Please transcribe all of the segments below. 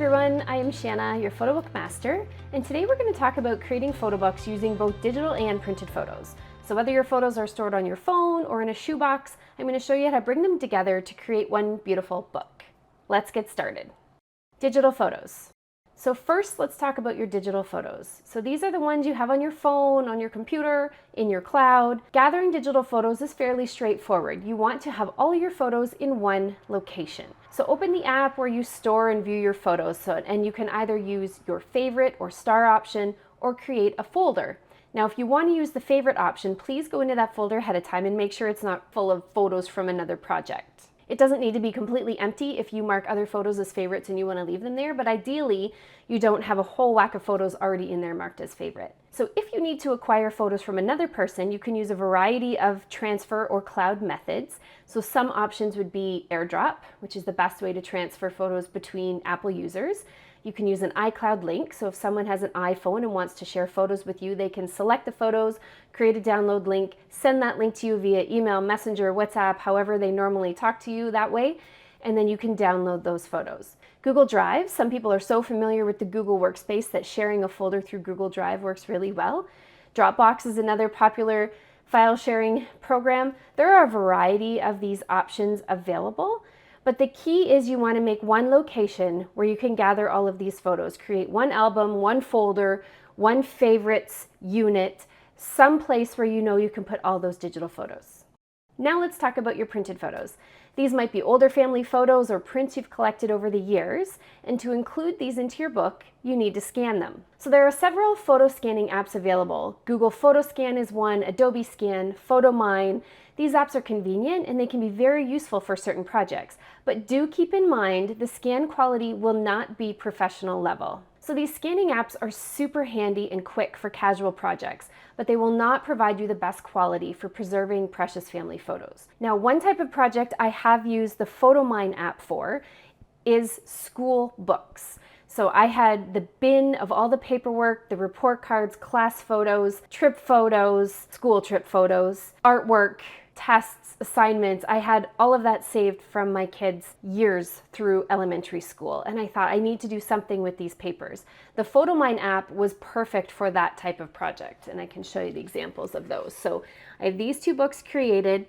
everyone, I am Shanna, your photo book master, and today we're going to talk about creating photo books using both digital and printed photos. So whether your photos are stored on your phone or in a shoebox, I'm going to show you how to bring them together to create one beautiful book. Let's get started. Digital photos. So first, let's talk about your digital photos. So these are the ones you have on your phone, on your computer, in your cloud. Gathering digital photos is fairly straightforward. You want to have all of your photos in one location. So open the app where you store and view your photos, and you can either use your favorite or star option or create a folder. Now, if you want to use the favorite option, please go into that folder ahead of time and make sure it's not full of photos from another project. It doesn't need to be completely empty if you mark other photos as favorites and you want to leave them there, but ideally you don't have a whole whack of photos already in there marked as favorite. So if you need to acquire photos from another person, you can use a variety of transfer or cloud methods. So some options would be AirDrop, which is the best way to transfer photos between Apple users. You can use an iCloud link, so if someone has an iPhone and wants to share photos with you, they can select the photos, create a download link, send that link to you via email, Messenger, WhatsApp, however they normally talk to you that way, and then you can download those photos. Google Drive, some people are so familiar with the Google Workspace that sharing a folder through Google Drive works really well. Dropbox is another popular file sharing program. There are a variety of these options available. But the key is you want to make one location where you can gather all of these photos. Create one album, one folder, one favorites unit, some place where you know you can put all those digital photos. Now let's talk about your printed photos. These might be older family photos or prints you've collected over the years, and to include these into your book, you need to scan them. So there are several photo scanning apps available. Google Photoscan is one, Adobe Scan, PhotoMine. These apps are convenient and they can be very useful for certain projects, but do keep in mind the scan quality will not be professional level. So these scanning apps are super handy and quick for casual projects, but they will not provide you the best quality for preserving precious family photos. Now, one type of project I have used the PhotoMine app for is school books. So I had the bin of all the paperwork, the report cards, class photos, trip photos, school trip photos, artwork, tests, assignments. I had all of that saved from my kids' years through elementary school, and I thought I need to do something with these papers. The PhotoMine app was perfect for that type of project, and I can show you the examples of those. So I have these two books created.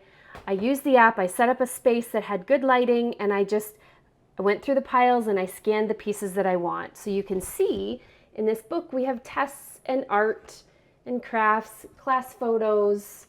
I used the app, I set up a space that had good lighting, and I went through the piles and I scanned the pieces that I want. So you can see in this book we have tests and art and crafts, class photos,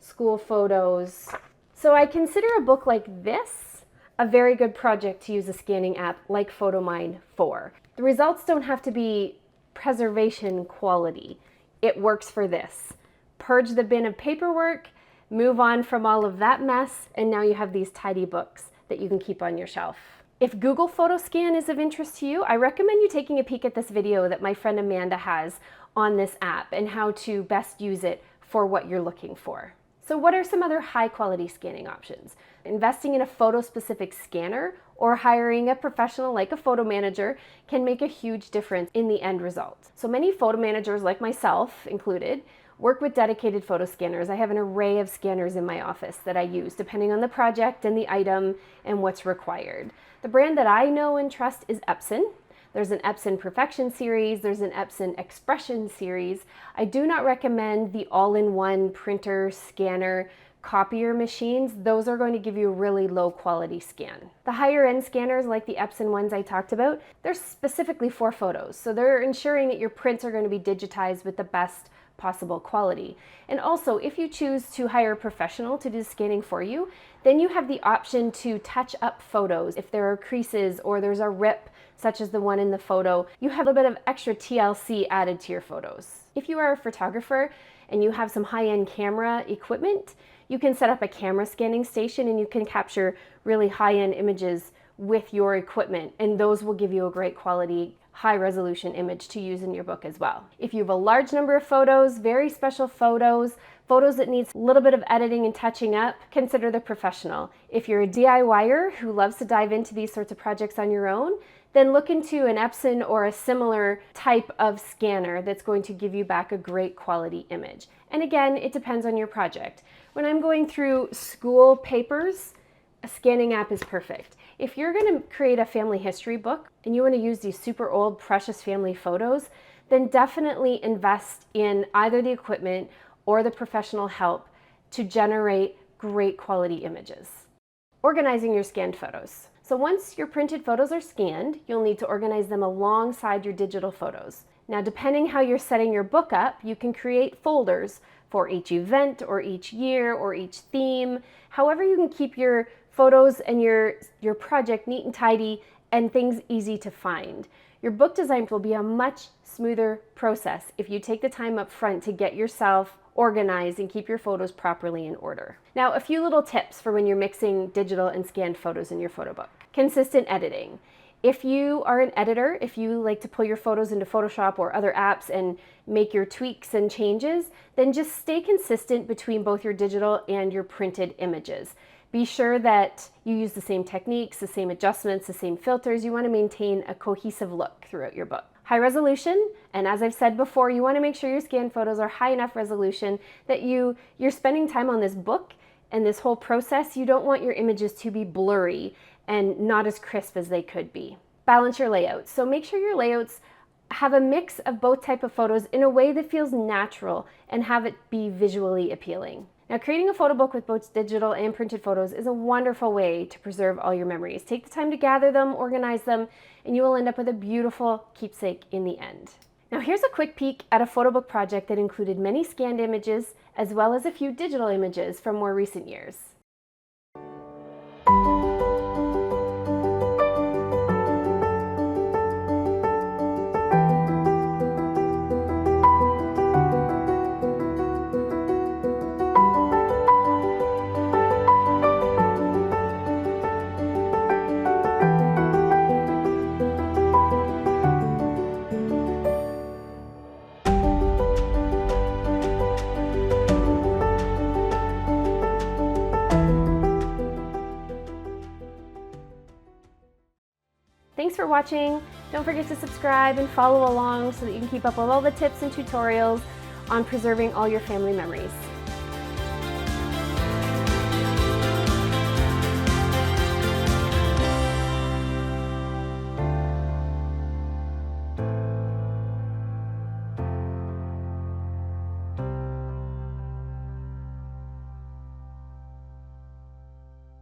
school photos. So I consider a book like this a very good project to use a scanning app like PhotoMine for. The results don't have to be preservation quality. It works for this. Purge the bin of paperwork, move on from all of that mess, and now you have these tidy books that you can keep on your shelf. If Google Photoscan is of interest to you, I recommend you taking a peek at this video that my friend Amanda has on this app and how to best use it for what you're looking for. So what are some other high quality scanning options? Investing in a photo specific scanner or hiring a professional like a photo manager can make a huge difference in the end result. So many photo managers, like myself included, work with dedicated photo scanners. I have an array of scanners in my office that I use depending on the project and the item and what's required. The brand that I know and trust is Epson. There's an Epson Perfection series, there's an Epson Expression series. I do not recommend the all-in-one printer, scanner, copier machines. Those are going to give you a really low quality scan. The higher end scanners like the Epson ones I talked about, they're specifically for photos. So they're ensuring that your prints are going to be digitized with the best possible quality. And also, if you choose to hire a professional to do the scanning for you, then you have the option to touch up photos. If there are creases or there's a rip, such as the one in the photo, you have a little bit of extra TLC added to your photos. If you are a photographer and you have some high-end camera equipment, you can set up a camera scanning station and you can capture really high-end images with your equipment, and those will give you a great quality, high resolution image to use in your book as well. If you have a large number of photos, very special photos, photos that needs a little bit of editing and touching up, consider the professional. If you're a DIYer who loves to dive into these sorts of projects on your own, then look into an Epson or a similar type of scanner that's going to give you back a great quality image. And again, it depends on your project. When I'm going through school papers, a scanning app is perfect. If you're going to create a family history book and you want to use these super old, precious family photos, then definitely invest in either the equipment or the professional help to generate great quality images. Organizing your scanned photos. So once your printed photos are scanned, you'll need to organize them alongside your digital photos. Now, depending how you're setting your book up, you can create folders for each event or each year or each theme. However, you can keep your photos and your project neat and tidy and things easy to find. Your book design will be a much smoother process if you take the time up front to get yourself organized and keep your photos properly in order. Now, a few little tips for when you're mixing digital and scanned photos in your photo book. Consistent editing. If you are an editor, if you like to pull your photos into Photoshop or other apps and make your tweaks and changes, then just stay consistent between both your digital and your printed images. Be sure that you use the same techniques, the same adjustments, the same filters. You want to maintain a cohesive look throughout your book. High resolution, and as I've said before, you want to make sure your scanned photos are high enough resolution that you're spending time on this book and this whole process. You don't want your images to be blurry and not as crisp as they could be. Balance your layouts. So make sure your layouts have a mix of both type of photos in a way that feels natural and have it be visually appealing. Now, creating a photo book with both digital and printed photos is a wonderful way to preserve all your memories. Take the time to gather them, organize them, and you will end up with a beautiful keepsake in the end. Now, here's a quick peek at a photo book project that included many scanned images as well as a few digital images from more recent years. Thanks for watching. Don't forget to subscribe and follow along so that you can keep up with all the tips and tutorials on preserving all your family memories.